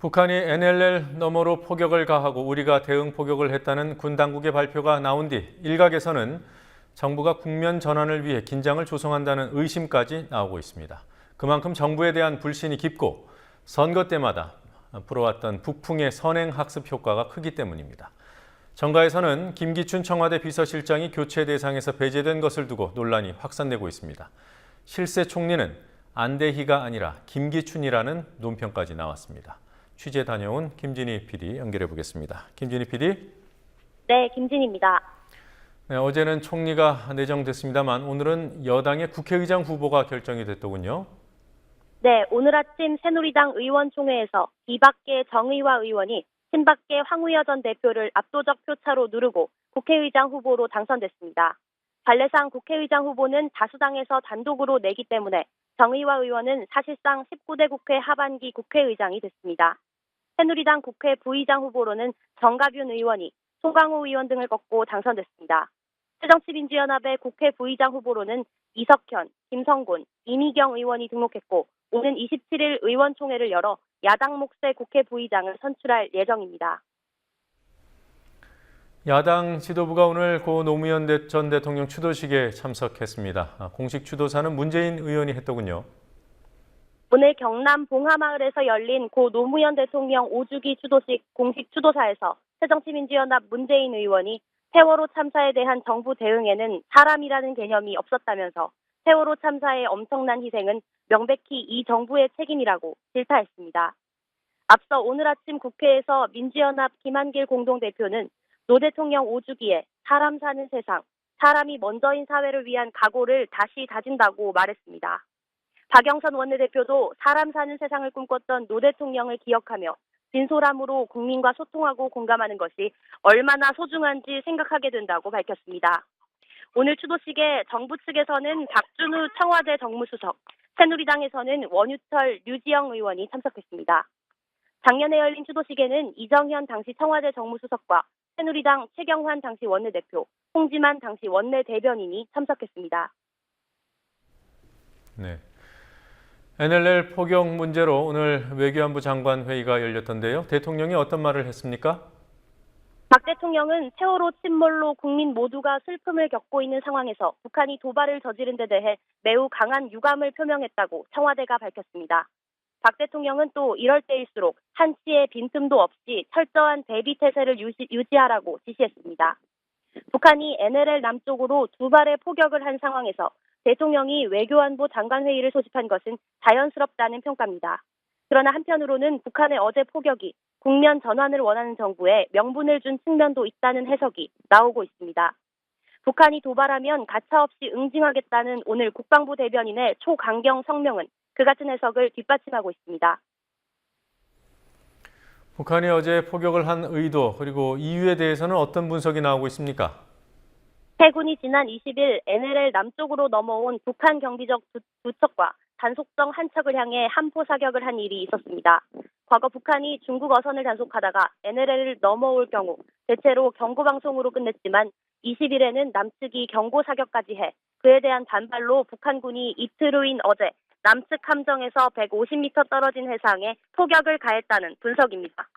북한이 NLL 너머로 포격을 가하고 우리가 대응 포격을 했다는 군 당국의 발표가 나온 뒤 일각에서는 정부가 국면 전환을 위해 긴장을 조성한다는 의심까지 나오고 있습니다. 그만큼 정부에 대한 불신이 깊고 선거 때마다 불어왔던 북풍의 선행학습 효과가 크기 때문입니다. 정가에서는 김기춘 청와대 비서실장이 교체 대상에서 배제된 것을 두고 논란이 확산되고 있습니다. 실세 총리는 안대희가 아니라 김기춘이라는 논평까지 나왔습니다. 취재 다녀온 김진희 PD 연결해 보겠습니다. 김진희 PD. 네, 김진희입니다. 네, 어제는 총리가 내정됐습니다만 오늘은 여당의 국회의장 후보가 결정이 됐더군요. 네, 오늘 아침 새누리당 의원총회에서 이밖에 정의화 의원이 친박계 황우여 전 대표를 압도적 표차로 누르고 국회의장 후보로 당선됐습니다. 관례상 국회의장 후보는 다수당에서 단독으로 내기 때문에 정의화 의원은 사실상 19대 국회 하반기 국회의장이 됐습니다. 새누리당 국회 부의장 후보로는 정가균 의원이 송강호 의원 등을 꺾고 당선됐습니다. 새정치민주연합의 국회 부의장 후보로는 이석현, 김성곤, 이미경 의원이 등록했고 오는 27일 의원총회를 열어 야당 몫의 국회 부의장을 선출할 예정입니다. 야당 지도부가 오늘 고 노무현 전 대통령 추도식에 참석했습니다. 공식 추도사는 문재인 의원이 했더군요. 오늘 경남 봉하마을에서 열린 고 노무현 대통령 5주기 추도식 공식 추도사에서 새정치민주연합 문재인 의원이 세월호 참사에 대한 정부 대응에는 사람이라는 개념이 없었다면서 세월호 참사의 엄청난 희생은 명백히 이 정부의 책임이라고 질타했습니다. 앞서 오늘 아침 국회에서 민주연합 김한길 공동대표는 노 대통령 5주기에 사람 사는 세상, 사람이 먼저인 사회를 위한 각오를 다시 다진다고 말했습니다. 박영선 원내대표도 사람 사는 세상을 꿈꿨던 노 대통령을 기억하며 진솔함으로 국민과 소통하고 공감하는 것이 얼마나 소중한지 생각하게 된다고 밝혔습니다. 오늘 추도식에 정부 측에서는 박준우 청와대 정무수석, 새누리당에서는 원유철, 류지영 의원이 참석했습니다. 작년에 열린 추도식에는 이정현 당시 청와대 정무수석과 새누리당 최경환 당시 원내대표, 홍지만 당시 원내대변인이 참석했습니다. 네. NLL 포격 문제로 오늘 외교안보 장관 회의가 열렸던데요. 대통령이 어떤 말을 했습니까? 박 대통령은 세월호 침몰로 국민 모두가 슬픔을 겪고 있는 상황에서 북한이 도발을 저지른 데 대해 매우 강한 유감을 표명했다고 청와대가 밝혔습니다. 박 대통령은 또 이럴 때일수록 한치의 빈틈도 없이 철저한 대비 태세를 유지하라고 지시했습니다. 북한이 NLL 남쪽으로 두 발의 포격을 한 상황에서 대통령이 외교안보 장관 회의를 소집한 것은 자연스럽다는 평가입니다. 그러나 한편으로는 북한의 어제 포격이 국면 전환을 원하는 정부에 명분을 준 측면도 있다는 해석이 나오고 있습니다. 북한이 도발하면 가차없이 응징하겠다는 오늘 국방부 대변인의 초강경 성명은 그 같은 해석을 뒷받침하고 있습니다. 북한이 어제 포격을 한 의도 그리고 이유에 대해서는 어떤 분석이 나오고 있습니까? 해군이 지난 20일 NLL 남쪽으로 넘어온 북한 경비적 두 척과 단속정 한 척을 향해 함포 사격을 한 일이 있었습니다. 과거 북한이 중국 어선을 단속하다가 NLL을 넘어올 경우 대체로 경고방송으로 끝냈지만 20일에는 남측이 경고 사격까지 해 그에 대한 반발로 북한군이 이틀 후인 어제 남측 함정에서 150m 떨어진 해상에 포격을 가했다는 분석입니다.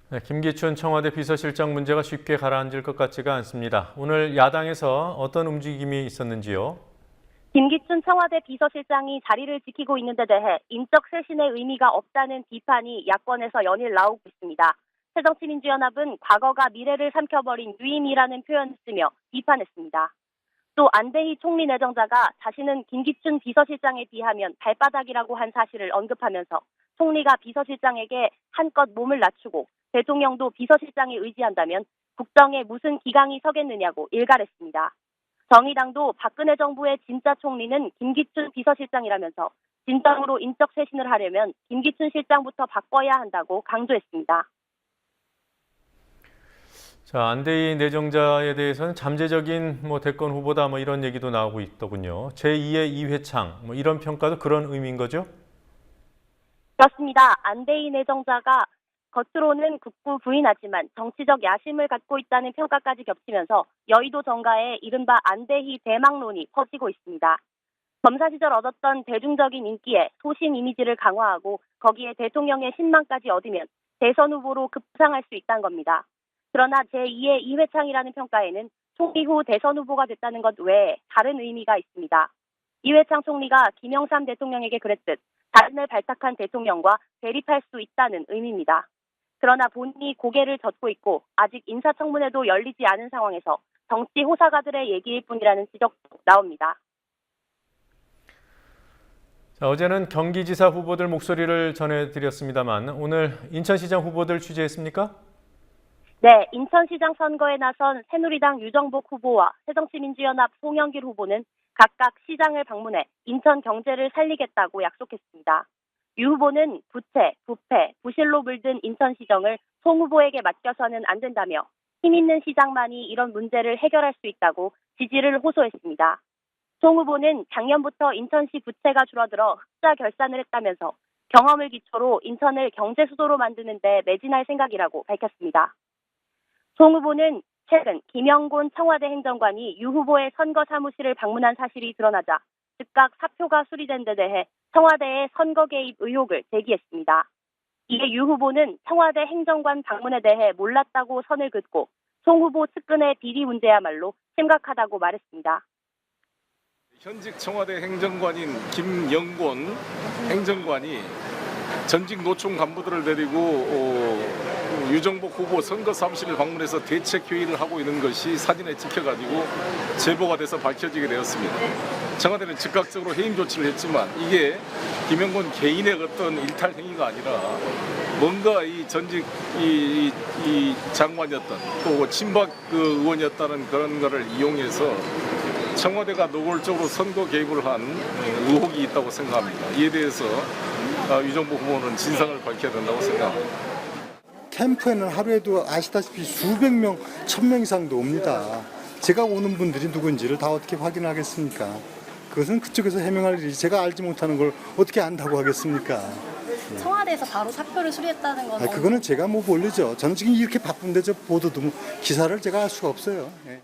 네, 김기춘 청와대 비서실장 문제가 쉽게 가라앉을 것 같지가 않습니다. 오늘 야당에서 어떤 움직임이 있었는지요? 김기춘 청와대 비서실장이 자리를 지키고 있는 데 대해 인적 쇄신의 의미가 없다는 비판이 야권에서 연일 나오고 있습니다. 새정치민주연합은 과거가 미래를 삼켜버린 유임이라는 표현을 쓰며 비판했습니다. 또 안대희 총리 내정자가 자신은 김기춘 비서실장에 비하면 발바닥이라고 한 사실을 언급하면서 총리가 비서실장에게 한껏 몸을 낮추고 대통령도 비서실장에 의지한다면 국정에 무슨 기강이 서겠느냐고 일갈했습니다. 정의당도 박근혜 정부의 진짜 총리는 김기춘 비서실장이라면서 진정으로 인적 쇄신을 하려면 김기춘 실장부터 바꿔야 한다고 강조했습니다. 자, 안대희 내정자에 대해서는 잠재적인 대권 후보다 이런 얘기도 나오고 있더군요. 제2의 이회창 이런 평가도 그런 의미인 거죠? 그렇습니다. 안대희 내정자가 겉으로는 극구 부인하지만 정치적 야심을 갖고 있다는 평가까지 겹치면서 여의도 정가에 이른바 안대희 대망론이 퍼지고 있습니다. 검사 시절 얻었던 대중적인 인기에 소신 이미지를 강화하고 거기에 대통령의 신망까지 얻으면 대선 후보로 급상할 수 있다는 겁니다. 그러나 제2의 이회창이라는 평가에는 총리 후 대선 후보가 됐다는 것 외에 다른 의미가 있습니다. 이회창 총리가 김영삼 대통령에게 그랬듯 자신을 발탁한 대통령과 대립할 수 있다는 의미입니다. 그러나 본인이 고개를 젓고 있고 아직 인사청문회도 열리지 않은 상황에서 정치 호사가들의 얘기일 뿐이라는 지적도 나옵니다. 자, 어제는 경기지사 후보들 목소리를 전해드렸습니다만 오늘 인천시장 후보들 취재했습니까? 네, 인천시장 선거에 나선 새누리당 유정복 후보와 새정치민주연합 송영길 후보는 각각 시장을 방문해 인천 경제를 살리겠다고 약속했습니다. 유 후보는 부채, 부패, 부실로 물든 인천시정을 송 후보에게 맡겨서는 안 된다며 힘 있는 시장만이 이런 문제를 해결할 수 있다고 지지를 호소했습니다. 송 후보는 작년부터 인천시 부채가 줄어들어 흑자 결산을 했다면서 경험을 기초로 인천을 경제 수도로 만드는 데 매진할 생각이라고 밝혔습니다. 송 후보는 최근 김영곤 청와대 행정관이 유 후보의 선거 사무실을 방문한 사실이 드러나자 즉각 사표가 수리된 데 대해 청와대의 선거 개입 의혹을 제기했습니다. 이에 유 후보는 청와대 행정관 방문에 대해 몰랐다고 선을 긋고 송 후보 측근의 비리 문제야말로 심각하다고 말했습니다. 현직 청와대 행정관인 김영곤 행정관이 전직 노총 간부들을 데리고 유정복 후보 선거 사무실을 방문해서 대책 회의를 하고 있는 것이 사진에 찍혀가지고 제보가 돼서 밝혀지게 되었습니다. 청와대는 즉각적으로 해임 조치를 했지만 이게 김영곤 개인의 어떤 일탈 행위가 아니라 뭔가 이 전직 이 장관이었던 또 친박 의원이었다는 그런 거를 이용해서 청와대가 노골적으로 선거 개입을 한 의혹이 있다고 생각합니다. 이에 대해서 유정복 후보는 진상을 밝혀야 된다고 생각합니다. 캠프에는 하루에도 아시다시피 수백 명, 1000명 이상도 옵니다. 제가 오는 분들이 누군지를 다 어떻게 확인하겠습니까? 그것은 그쪽에서 해명할 일이지 제가 알지 못하는 걸 어떻게 안다고 하겠습니까? 청와대에서 바로 사표를 수리했다는 건 그거는 제가 모르죠. 저는 지금 이렇게 바쁜데 저 보도도 기사를 제가 알 수가 없어요. 예.